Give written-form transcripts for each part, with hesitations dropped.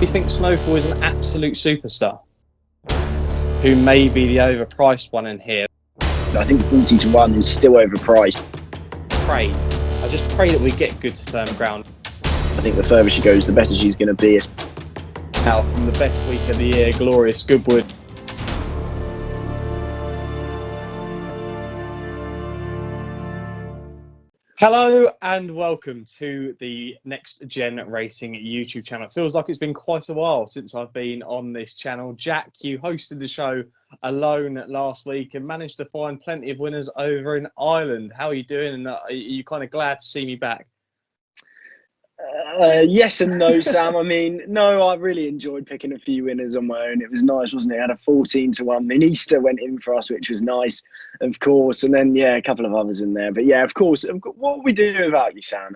We think Snowfall is an absolute superstar who may be the overpriced one in here. I think 40 to 1 is still overpriced. I just pray that we get good to firm ground. I think the further she goes, the better she's going to be. Now, from the best week of the year, Glorious Goodwood. Hello and welcome to the Next Gen Racing YouTube channel. It feels like it's been quite a while since I've been on this channel. Jack, you hosted the show alone last week and managed to find plenty of winners over in Ireland. How are you doing? And are you kind of glad to see me back? Yes and no, Sam. I mean, no, I really enjoyed picking a few winners on my own. It was nice, wasn't it? I had a 14 to 1. Then Easter went in for us, which was nice, of course. And then, yeah, a couple of others in there. But yeah, of course. What are we doing without you, Sam?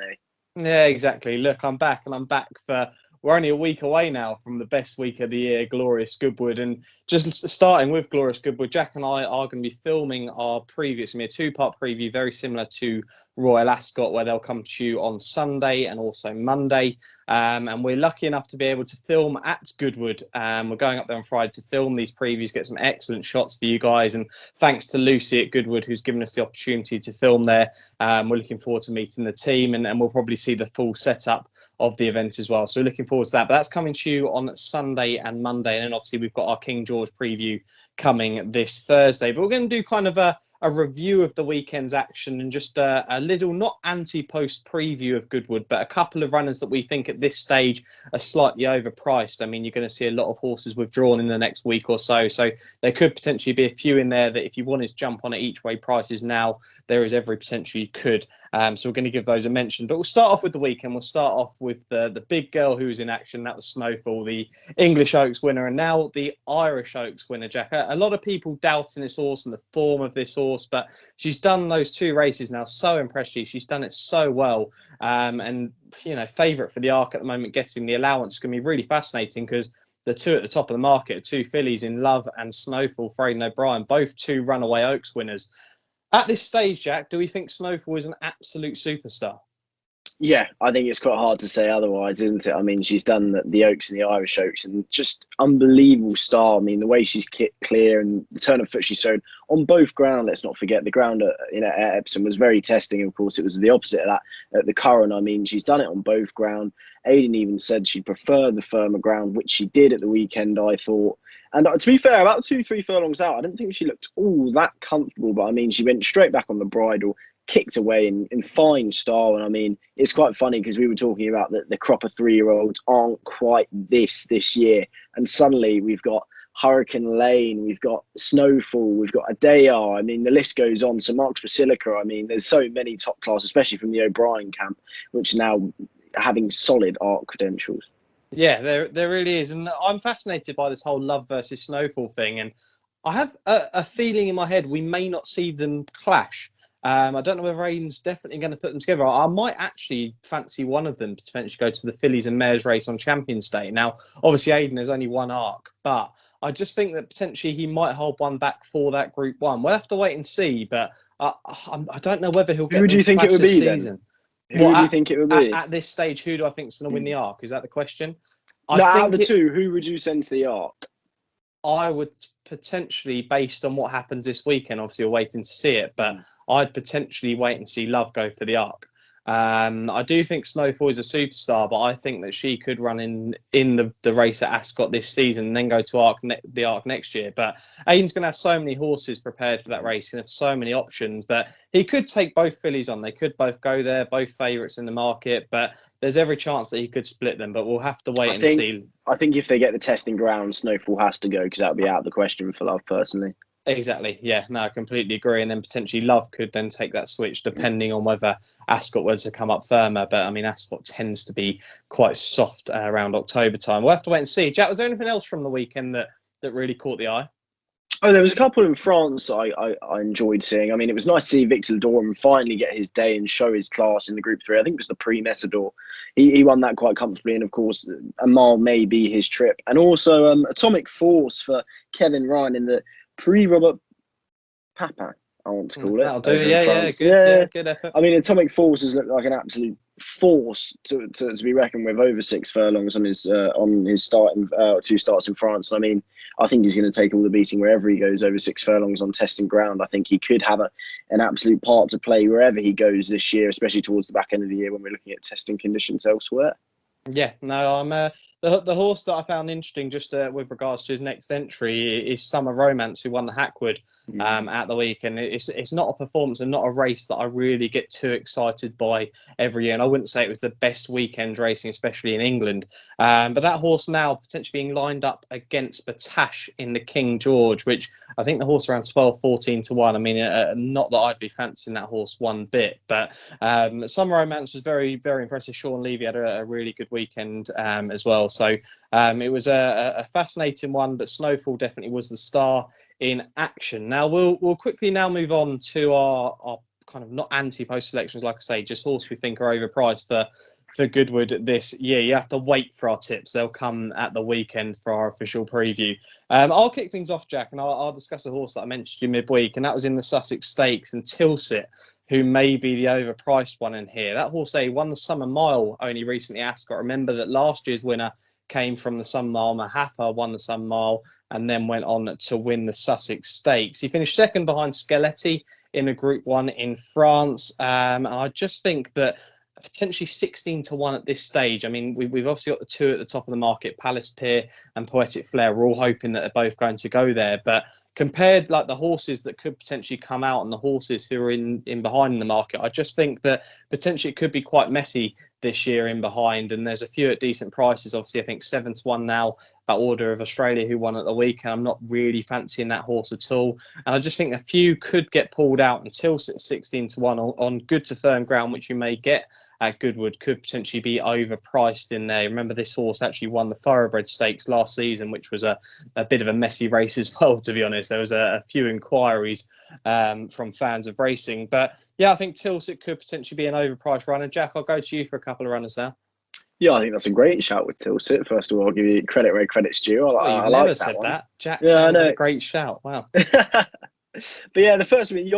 Yeah, exactly. Look, I'm back, and I'm back for... We're only a week away now from the best week of the year, Glorious Goodwood. And just starting with Glorious Goodwood, Jack and I are going to be filming our previous, a two-part preview, very similar to Royal Ascot, where they'll come to you on Sunday and also Monday. And we're lucky enough to be able to film at Goodwood. We're going up there on Friday to film these previews, get some excellent shots for you guys. And thanks to Lucy at Goodwood, who's given us the opportunity to film there. We're looking forward to meeting the team, and we'll probably see the full setup of the event as well. So we're looking forward to that. But that's coming to you on Sunday and Monday. And then obviously we've got our King George preview coming this Thursday. But we're going to do kind of a review of the weekend's action and just a little, not anti-post preview of Goodwood, but a couple of runners that we think at this stage are slightly overpriced. I mean, you're going to see a lot of horses withdrawn in the next week or so. So there could potentially be a few in there that if you wanted to jump on at each way prices now, there is every potential you could. So we're going to give those a mention. But we'll start off with the weekend. We'll start off with the big girl who was in action. That was Snowfall, the English Oaks winner, and now the Irish Oaks winner, Jack. A lot of people doubting this horse and the form of this horse, but she's done those two races now so impressively. She's done it so well. And, you know, favourite for the Arc at the moment, getting the allowance is going to be really fascinating because the two at the top of the market are two fillies in Love and Snowfall, Fraden O'Brien, both two runaway Oaks winners. At this stage, Jack, do we think Snowfall is an absolute superstar? Yeah, I think it's quite hard to say otherwise, isn't it? I mean, she's done the Oaks and the Irish Oaks and just unbelievable style. I mean, the way she's kicked clear and the turn of foot she's shown on both ground. Let's not forget the ground at Epsom was very testing. Of course, it was the opposite of that at the Curran. I mean, she's done it on both ground. Aidan even said she'd prefer the firmer ground, which she did at the weekend, I thought. And to be fair, about 2-3 furlongs out, I didn't think she looked all that comfortable. But I mean, she went straight back on the bridle, kicked away in fine style. And I mean, it's quite funny because we were talking about that the crop of 3-year-olds aren't quite this year. And suddenly we've got Hurricane Lane, we've got Snowfall, we've got Adayar. I mean, the list goes on. So Mark's Basilica, I mean, there's so many top class, especially from the O'Brien camp, which are now having solid art credentials. Yeah, there really is. And I'm fascinated by this whole Love versus Snowfall thing. And I have a feeling in my head we may not see them clash. I don't know whether Aidan's definitely going to put them together. I might actually fancy one of them to potentially go to the Fillies and Mares race on Champions Day. Now, obviously, Aidan has only one arc, but I just think that potentially he might hold one back for that Group 1. We'll have to wait and see, but I don't know whether he'll get Who do you think it would be season. Then? Who do you think it would be? At this stage, who do I think is going to win the Arc? Is that the question? Out of the two, who would you send to the Arc? I would potentially, based on what happens this weekend, obviously we're waiting to see it, but I'd potentially wait and see Love go for the Arc. I do think Snowfall is a superstar, but I think that she could run in the race at Ascot this season and then go to the Arc next year. But Aidan's going to have so many horses prepared for that race. He's going to have so many options, but he could take both fillies on. They could both go there, both favourites in the market, but there's every chance that he could split them, but we'll have to wait and see. I think if they get the testing ground, Snowfall has to go because that would be out of the question for Love, personally. Exactly. Yeah, no, I completely agree. And then potentially Love could then take that switch depending on whether Ascot were to come up firmer. But I mean, Ascot tends to be quite soft around October time. We'll have to wait and see. Jack, was there anything else from the weekend that really caught the eye? Oh, there was a couple in France I enjoyed seeing. I mean, it was nice to see Victor Ledorum finally get his day and show his class in the Group 3. I think it was the Prix-Messidor. He won that quite comfortably. And, of course, a mile may be his trip. And also Atomic Force for Kevin Ryan in the Prix-Robert Papin, I want to call it. That'll do. Yeah, good effort. I mean, Atomic Force has looked like an absolute force to be reckoned with over 6 furlongs on his starting 2 starts in France. I mean, I think he's going to take all the beating wherever he goes over 6 furlongs on testing ground. I think he could have an absolute part to play wherever he goes this year, especially towards the back end of the year when we're looking at testing conditions elsewhere. Yeah, no, I'm the horse that I found interesting just with regards to his next entry is Summer Romance, who won the Hackwood at the weekend. It's not a performance and not a race that I really get too excited by every year, and I wouldn't say it was the best weekend racing, especially in England. But that horse now potentially being lined up against Batash in the King George, which I think the horse around 12, 14 to 1. I mean, not that I'd be fancying that horse one bit, but Summer Romance was very, very impressive. Sean Levy had a really good weekend as well. So it was a fascinating one, but Snowfall definitely was the star in action. Now we'll quickly now move on to our kind of not anti-post selections, like I say, just horse we think are overpriced for Goodwood this year. You have to wait for our tips. They'll come at the weekend for our official preview. I'll kick things off, Jack, and I'll discuss a horse that I mentioned to you midweek, and that was in the Sussex Stakes, and Tilsit, who may be the overpriced one in here. That horse won the Summer Mile only recently, Ascot. Remember that last year's winner came from the Summer Mile. Mahapa won the Summer Mile and then went on to win the Sussex Stakes. He finished second behind Skeletti in a Group 1 in France. And I just think that potentially 16 to 1 at this stage. I mean, we've obviously got the two at the top of the market, Palace Pier and Poetic Flair. We're all hoping that they're both going to go there. But compared like the horses that could potentially come out and the horses who are in behind in the market, I just think that potentially it could be quite messy this year in behind, and there's a few at decent prices. Obviously, I think 7 to 1 now at Order of Australia, who won at the weekend. I'm not really fancying that horse at all, and I just think a few could get pulled out until 16 to 1 on good to firm ground, which you may get at Goodwood, could potentially be overpriced in there. Remember, this horse actually won the Thoroughbred Stakes last season, which was a bit of a messy race as well, to be honest. There was a few inquiries from fans of racing. But yeah, I think Tilsit could potentially be an overpriced runner. Jack, I'll go to you for a couple of runners now. Yeah, I think that's a great shout with Tilsit. First of all, I'll give you credit where credit's due. I never like said one. that. Jack, yeah, I know. A great shout. Wow. But yeah, the first one,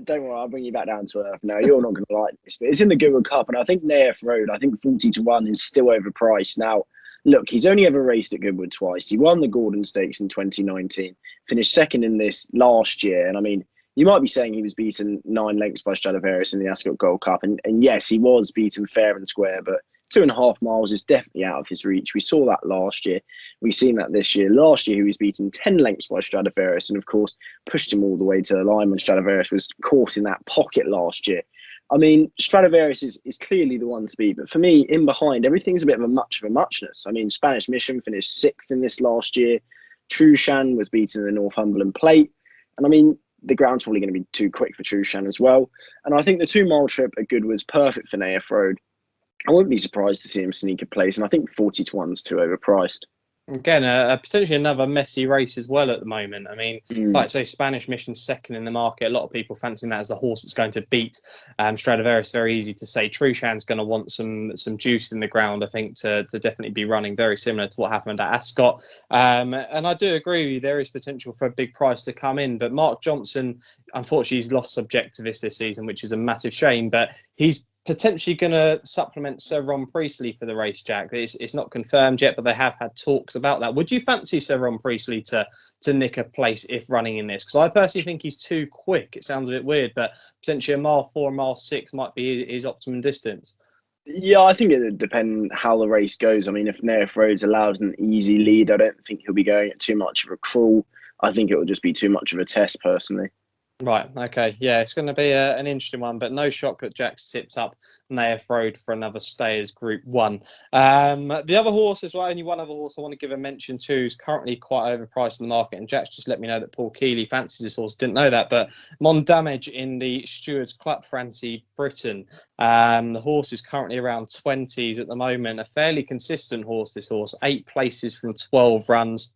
don't worry, I'll bring you back down to earth now. You're not going to like this, but it's in the Goodwood Cup, and I think Naif Road, I think 40 to 1 is still overpriced. Now, look, he's only ever raced at Goodwood twice. He won the Gordon Stakes in 2019, finished second in this last year, and I mean, you might be saying he was beaten 9 lengths by Stradivarius in the Ascot Gold Cup, and yes, he was beaten fair and square, but 2.5 miles is definitely out of his reach. We saw that last year. We've seen that this year. Last year, he was beaten 10 lengths by Stradivarius and, of course, pushed him all the way to the line when Stradivarius was caught in that pocket last year. I mean, Stradivarius is clearly the one to beat. But for me, in behind, everything's a bit of a muchness. I mean, Spanish Mission finished 6th in this last year. Trushan was beaten in the Northumberland Plate. And I mean, the ground's probably going to be too quick for Trushan as well. And I think the 2-mile trip at Goodwood's perfect for Naif Road. I wouldn't be surprised to see him sneak a place, and I think 40 to 1's too overpriced. Again, potentially another messy race as well at the moment. I mean, like I say, Spanish Mission second in the market. A lot of people fancying that as the horse that's going to beat Stradivarius. Very easy to say. Trushan's going to want some juice in the ground, I think, to definitely be running very similar to what happened at Ascot. And I do agree with you. There is potential for a big price to come in. But Mark Johnson, unfortunately, he's lost subject to this season, which is a massive shame. But he's potentially going to supplement Sir Ron Priestley for the race, Jack. It's not confirmed yet, but they have had talks about that. Would you fancy Sir Ron Priestley to nick a place if running in this? Because I personally think he's too quick. It sounds a bit weird, but potentially a mile 4, mile 6 might be his optimum distance. Yeah, I think it would depend how the race goes. I mean, if Naif Road's allowed an easy lead, I don't think he'll be going at too much of a crawl. I think it will just be too much of a test, personally. Right, okay. Yeah, it's going to be an interesting one, but no shock that Jack's tipped up Naif Road for another stay as Group 1. The other horse as well, only one other horse I want to give a mention to, is currently quite overpriced in the market, and Jack's just let me know that Paul Keeley fancies this horse. Didn't know that, but Mondamage in the Stewards Club Francie Britain. The horse is currently around 20s at the moment. A fairly consistent horse, this horse. 8 places from 12 runs.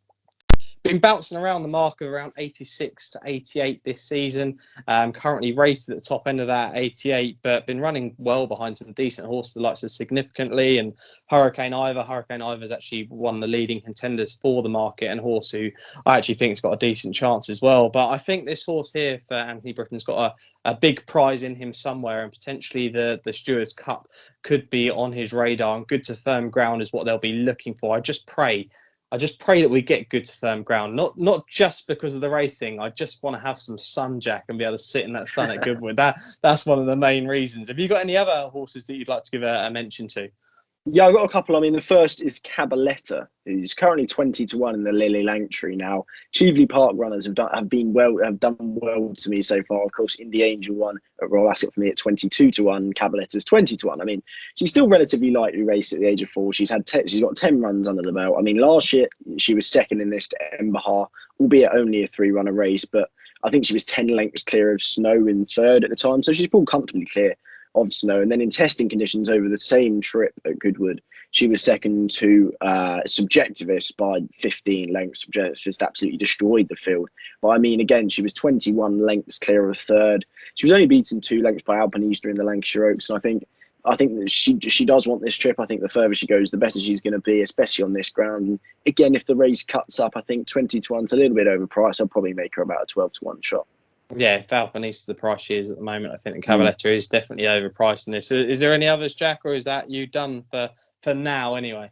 been bouncing around the mark of around 86 to 88 this season. Currently rated at the top end of that, 88, but been running well behind some decent horses, the likes of Significantly and Hurricane Ivor. Hurricane Ivor's actually one of the leading contenders for the market, and horse who I actually think has got a decent chance as well. But I think this horse here for Anthony Britton's got a big prize in him somewhere, and potentially the Stewards Cup could be on his radar, and Good to Firm Ground is what they'll be looking for. I just pray that we get Good to Firm Ground, not just because of the racing. I just want to have some sun, Jack, and be able to sit in that sun at Goodwood. That's one of the main reasons. Have you got any other horses that you'd like to give a mention to? Yeah, I've got a couple. I mean, the first is Cabaletta, who's currently 20-1 in the Lily Langtree now. Cheveley Park runners have done well to me so far. Of course, Indie Angel won at Royal Ascot for me at 22-1. Cabaletta's 20-1. I mean, she's still relatively lightly raced at the age of 4. She's got 10 runs under the belt. I mean, last year she was second in this to Embahar, albeit only a 3-runner race, but I think she was 10 lengths clear of Snow in third at the time, so she's pulled comfortably clear of Snow. And then in testing conditions over the same trip at Goodwood, she was second to Subjectivist by 15 lengths. Subjectivist absolutely destroyed the field. But I mean, again, she was 21 lengths clear of third. She was only beaten 2 lengths by Alpinista in the Lancashire Oaks. And I think that she does want this trip. I think the further she goes, the better she's going to be, especially on this ground. And again, if the race cuts up, I think 20-1's a little bit overpriced. I'll probably make her about a 12-1 shot. Yeah, if Alpinista the price she is at the moment, I think the Cabaletta is definitely overpriced in this. Is there any others, Jack, or is that you done for now anyway?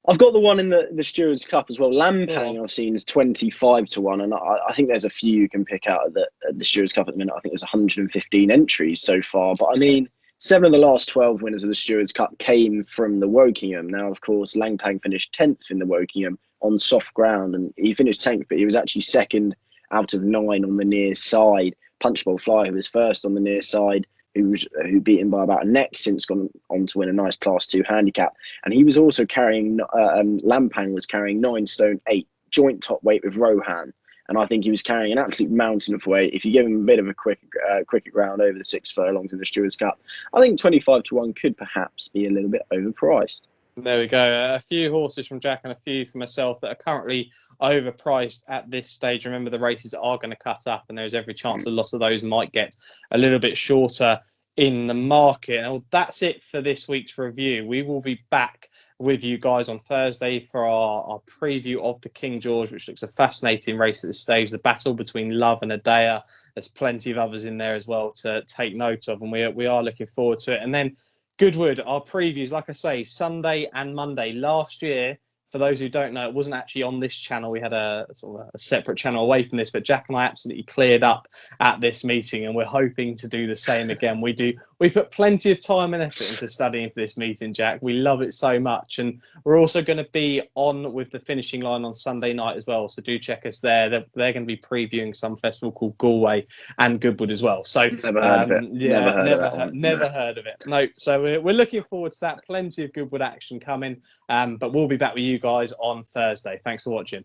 I've got the one in the Stewards Cup as well. Lampang I've seen is 25-1, and I think there's a few you can pick out at the Stewards Cup at the minute. I think there's 115 entries so far. But I mean, 7 of the last 12 winners of the Stewards Cup came from the Wokingham. Now, of course, Lampang finished 10th in the Wokingham on soft ground, and he finished 10th, but he was actually second out of 9 on the near side. Punchbowl Fly, who was first on the near side, who beat him by about a neck, since gone on to win a nice Class 2 handicap. And he was also carrying, Lampang was carrying 9 stone 8, joint top weight with Rohan. And I think he was carrying an absolute mountain of weight. If you give him a bit of a quicker ground over the 6 furlongs in the Stewards Cup, I think 25-1 could perhaps be a little bit overpriced. There we go. A few horses from Jack and a few for myself that are currently overpriced at this stage. Remember, the races are going to cut up, and there's every chance a lot of those might get a little bit shorter in the market. And that's it for this week's review. We will be back with you guys on Thursday for our preview of the King George, which looks a fascinating race at this stage. The battle between Love and Adea. There's plenty of others in there as well to take note of, and we are looking forward to it. And then Goodwood, our previews, like I say, Sunday and Monday. Last year, for those who don't know, it wasn't actually on this channel. We had a sort of a separate channel away from this, but Jack and I absolutely cleared up at this meeting, and we're hoping to do the same again. We put plenty of time and effort into studying for this meeting, Jack. We love it so much, and we're also going to be on with the finishing line on Sunday night as well. So do check us there. They're going to be previewing some festival called Galway and Goodwood as well. So never heard of it. Yeah, never heard of it. No. So we're looking forward to that. Plenty of Goodwood action coming, but we'll be back with you guys on Thursday. Thanks for watching.